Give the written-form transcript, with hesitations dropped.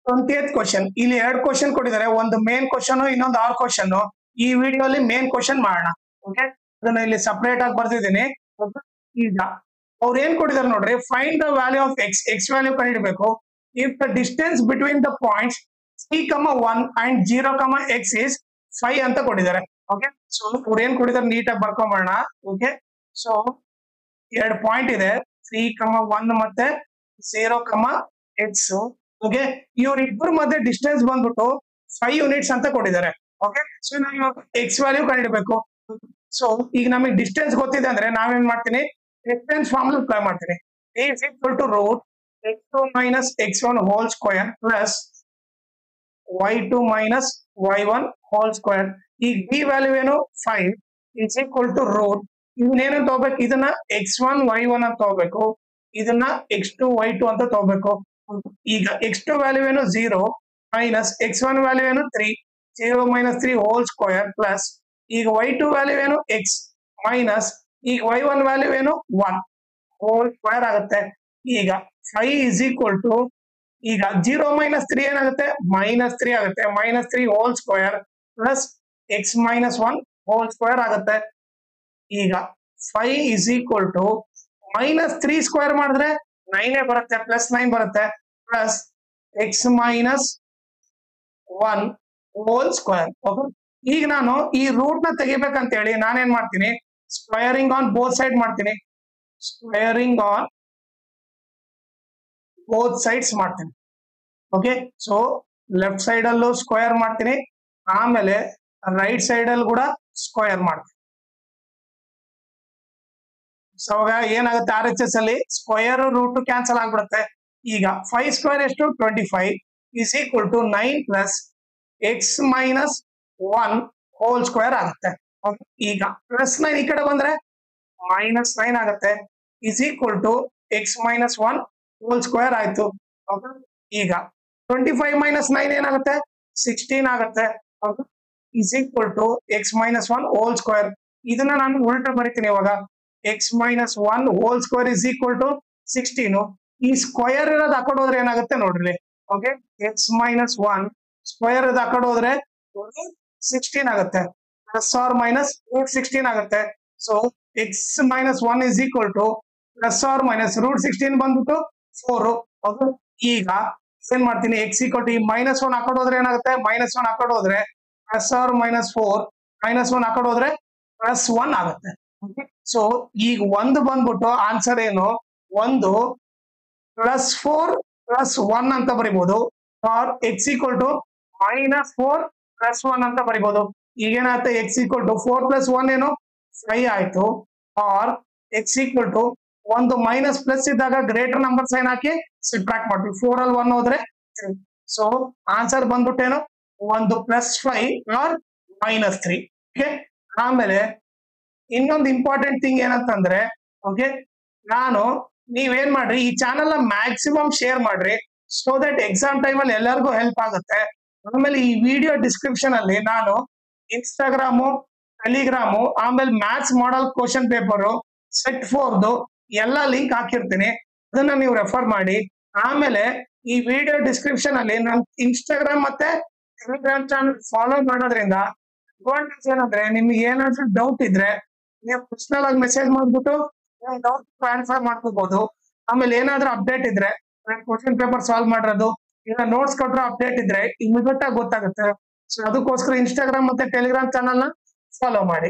20th question. ಇಲ್ಲಿ 2 question ಕೊಟ್ಟಿದ್ದಾರೆ, ಒಂದು ಮೇನ್ ಕ್ವಶನ್, ಇನ್ನೊಂದು ಆರ್ ಕ್ವಶನ್. ಈ ವಿಡಿಯೋ ಅಲ್ಲಿ ಮೇನ್ ಕ್ವಶನ್ ಮಾಡೋಣ. ಓಕೆ, ಅದನ್ನ ಇಲ್ಲಿ ಸಪರೇಟ್ ಆಗಿ ಬರ್ದಿದ್ದೀನಿ. ಈಗ ಅವ್ರು ಏನ್ ಕೊಟ್ಟಿದ್ದಾರೆ ನೋಡ್ರಿ, find the value of X. X value ಕಂಡುಹಿಡಬೇಕು. If the distance between the points 3,1 and 0,x is 5 ಅಂತ ಕೊಟ್ಟಿದ್ದಾರೆ. ಓಕೆ, ಸೊ ಅವ್ರು ಏನ್ ಕೊಟ್ಟಿದ್ದಾರೆ ನೀಟಾಗಿ ಬರ್ಕೊಂಬೋಣ. ಓಕೆ, ಸೊ 2 ಪಾಯಿಂಟ್ ಇದೆ, 3,1 ಮತ್ತೆ 0,x. ಓಕೆ, ಇವ್ರಿಬ್ಬರ ಮಧ್ಯೆ ಡಿಸ್ಟೆನ್ಸ್ ಬಂದ್ಬಿಟ್ಟು 5 ಯೂನಿಟ್ಸ್ ಅಂತ ಕೊಟ್ಟಿದ್ದಾರೆ. ಓಕೆ, ಸೊ ನಾವು ಎಕ್ಸ್ ವ್ಯಾಲ್ಯೂ ಕಂಡುಹಿಡಬೇಕು. ಸೊ ಈಗ ನಮಗೆ ಡಿಸ್ಟೆನ್ಸ್ ಗೊತ್ತಿದೆ ಅಂದ್ರೆ ನಾವೇನ್ ಮಾಡ್ತೀನಿ, ಡಿಸ್ಟೆನ್ಸ್ ಫಾರ್ಮುಲಾ ಅಪ್ಲೈ ಮಾಡ್ತೀನಿ. a is equal to root x2 minus x1 whole square plus y2 minus y1 whole square. ಈಗ b ವ್ಯಾಲ್ಯೂ ಏನು 5 is equal to root ಇದನ್ನೇನು ತಗೋಬೇಕು, ಇದನ್ನ x1 y1 ಅಂತ ತಗೋಬೇಕು, ಇದನ್ನ x2 y2 ಅಂತ ತಗೋಬೇಕು. ಈಗ x2 ವ್ಯಾಲ್ಯೂ ಏನು 0 ಮೈನಸ್ x1 ವ್ಯಾಲ್ಯೂ ಏನು 3, 0 minus 3 whole square ಪ್ಲಸ್ ಈಗ y2 ವ್ಯಾಲ್ಯೂ ಏನು x ಮೈನಸ್ ಈಗ y1 ವ್ಯಾಲ್ಯೂ ಏನು 1 ಹೋಲ್ ಸ್ಕ್ವೇರ್ ಆಗುತ್ತೆ. ಈಗ 5 is equal to ಈಗ 0 minus 3 ಏನಾಗುತ್ತೆ -3 ಆಗುತ್ತೆ, -3 whole square plus x minus 1 whole square ಆಗುತ್ತೆ. ಈಗ 5 is equal to -3 ಸ್ಕ್ವೇರ್ ಮಾಡಿದ್ರೆ 9 ಬರುತ್ತೆ, ಪ್ಲಸ್ 9 ಬರುತ್ತೆ, plus x minus 1 whole square. Okay, ಈಗ ನಾನು ಈ ರೂಟ್ ನ ತೆಗಿಬೇಕಂತ ಹೇಳಿ ನಾನೇನ್ ಮಾಡ್ತೀನಿ, ಸ್ಕ್ವೇರಿಂಗ್ ಆನ್ ಬೋತ್ ಸೈಡ್ ಮಾಡ್ತೀನಿ. ಸ್ಕ್ವೇರಿಂಗ್ ಆನ್ ಬೋತ್ ಸೈಡ್ಸ್ ಮಾಡ್ತೀನಿ. ಓಕೆ, ಸೊ ಲೆಫ್ಟ್ ಸೈಡ್ ಅಲ್ಲೂ ಸ್ಕ್ವೇರ್ ಮಾಡ್ತೀನಿ, ಆಮೇಲೆ ರೈಟ್ ಸೈಡ್ ಅಲ್ಲಿ ಕೂಡ ಸ್ಕ್ವೇರ್ ಮಾಡ್ತೀನಿ. ಸೊ ಅವಾಗ ಏನಾಗುತ್ತೆ, ಆರ್ ಎಚ್ ಎಸ್ ಅಲ್ಲಿ ಸ್ಕ್ವೇರ್ ರೂಟ್ ಕ್ಯಾನ್ಸಲ್ ಆಗ್ಬಿಡುತ್ತೆ. ಈಗ 5 ಸ್ಕ್ವೇರ್ ಎಷ್ಟು 25 is equal to 9 plus x minus 1 whole square ಆಗುತ್ತೆ. ಈಗ ಪ್ಲಸ್ 9 ಈ ಕಡೆ ಬಂದ್ರೆ -9 ಆಗುತ್ತೆ, is equal to x minus 1 whole square ಆಯ್ತು. ಈಗ 25 minus 9 ಏನಾಗುತ್ತೆ 16 ಆಗುತ್ತೆ, is equal to x minus 1 whole square. ಇದನ್ನ ನಾನು ಉಲ್ಟಾ ಬರೀತೀನಿ ಇವಾಗ, x minus 1 whole square is equal to 16. ಈ ಸ್ಕ್ವೇರ್ ಇರೋದು ಆ ಕಡೆ ಹೋದ್ರೆ ಏನಾಗುತ್ತೆ ನೋಡ್ರಿ. ಓಕೆ, ಎಕ್ಸ್ ಮೈನಸ್ 1 ಸ್ಕ್ವೇರ್ ಇರೋದು ಆ ಕಡೆ ಹೋದ್ರೆ 16 ಆಗುತ್ತೆ, ಪ್ಲಸ್ ಆರ್ ಮೈನಸ್ ರೂಟ್ 16 ಆಗುತ್ತೆ. So x minus 1 is equal to plus or minus root 16 ಬಂದ್ಬಿಟ್ಟು 4. ಓಕೆ, ಈಗ ಏನ್ ಮಾಡ್ತೀನಿ, ಎಕ್ಸ್ ಈಕ್ವಲ್ ಟು ಈ -1 ಆ ಕಡೆ ಹೋದ್ರೆ ಏನಾಗುತ್ತೆ, -1 ಆ ಕಡೆ ಹೋದ್ರೆ ಪ್ಲಸ್ ಆರ್ ಮೈನಸ್ 4, -1 ಆ ಕಡೆ ಹೋದ್ರೆ +1 ಆಗುತ್ತೆ. ಸೊ ಈಗ ಒಂದು ಬಂದ್ಬಿಟ್ಟು ಆನ್ಸರ್ ಏನು, ಒಂದು +4 + 1 ಅಂತ ಬರಿಬಹುದು, ಆರ್ ಎಕ್ಸ್ ಈಕ್ವಲ್ ಟು -4 + 1 ಅಂತ ಬರಿಬಹುದು. ಈಗೇನಾಗುತ್ತೆ, ಎಕ್ಸ್ ಈಕ್ವಲ್ ಟು 4 + 1 ಏನು 5 ಆಯ್ತು, ಆರ್ ಎಕ್ಸ್ ಈಕ್ವಲ್ ಟು ಒಂದು ಮೈನಸ್ ಪ್ಲಸ್ ಇದ್ದಾಗ ಗ್ರೇಟರ್ ನಂಬರ್ ಸೈನ್ ಹಾಕಿ ಸಬ್ಟ್ರಾಕ್ಟ್ ಮಾಡ್ತೀವಿ. 4 ಅಲ್ಲಿ 1 ಹೋದ್ರೆ 3. ಸೊ ಆನ್ಸರ್ ಬಂದ್ಬಿಟ್ಟೇನು, ಒಂದು +5 ಆರ್ -3. ಓಕೆ, ಆಮೇಲೆ ಇನ್ನೊಂದು ಇಂಪಾರ್ಟೆಂಟ್ ಥಿಂಗ್ ಏನಂತಂದ್ರೆ, ಓಕೆ, ನೀವೇನ್ ಮಾಡ್ರಿ, ಈ ಚಾನಲ್ ನ ಮ್ಯಾಕ್ಸಿಮಮ್ ಶೇರ್ ಮಾಡ್ರಿ, ಸೊ ದಟ್ ಎಕ್ಸಾಮ್ ಟೈಮ್ ಅಲ್ಲಿ ಎಲ್ಲರಿಗೂ ಹೆಲ್ಪ್ ಆಗುತ್ತೆ. ಆಮೇಲೆ ಈ ವಿಡಿಯೋ ಡಿಸ್ಕ್ರಿಪ್ಷನ್ ಅಲ್ಲಿ ನಾನು ಇನ್ಸ್ಟಾಗ್ರಾಮು, ಟೆಲಿಗ್ರಾಮು, ಆಮೇಲೆ maths model question paper set 4 ಎಲ್ಲ ಲಿಂಕ್ ಹಾಕಿರ್ತೀನಿ, ಅದನ್ನ ನೀವು ರೆಫರ್ ಮಾಡಿ. ಆಮೇಲೆ ಈ ವಿಡಿಯೋ ಡಿಸ್ಕ್ರಿಪ್ಷನ್ ಅಲ್ಲಿ ನನ್ನ ಇನ್ಸ್ಟಾಗ್ರಾಮ್ ಮತ್ತೆ ಟೆಲಿಗ್ರಾಮ್ ಚಾನಲ್ ಫಾಲೋ ಮಾಡೋದ್ರಿಂದ ಅಡ್ವಾಂಟೇಜ್ ಏನಂದ್ರೆ, ನಿಮ್ಗೆ ಏನಾದ್ರೂ ಡೌಟ್ ಇದ್ರೆ ನೀವು ಪರ್ಸನಲ್ ಆಗಿ ಮೆಸೇಜ್ ಮಾಡ್ಬಿಟ್ಟು ಡೌಟ್ ಕ್ಲಾರಿಫೈ ಮಾಡ್ಕೋಬಹುದು. ಆಮೇಲೆ ಏನಾದ್ರೂ ಅಪ್ಡೇಟ್ ಇದ್ರೆ, ಕ್ವಶನ್ ಪೇಪರ್ ಸಾಲ್ವ್ ಮಾಡಿರೋದು ಇಲ್ಲ ನೋಟ್ಸ್ ಕೊಟ್ಟರೆ ಅಪ್ಡೇಟ್ ಇದ್ರೆ ಇಮಿಡಿಯೇಟ್ ಆಗಿ ಗೊತ್ತಾಗುತ್ತೆ. ಸೊ ಅದಕ್ಕೋಸ್ಕರ ಇನ್ಸ್ಟಾಗ್ರಾಮ್ ಮತ್ತೆ ಟೆಲಿಗ್ರಾಮ್ ಚಾನಲ್ ನ ಫಾಲೋ ಮಾಡಿ.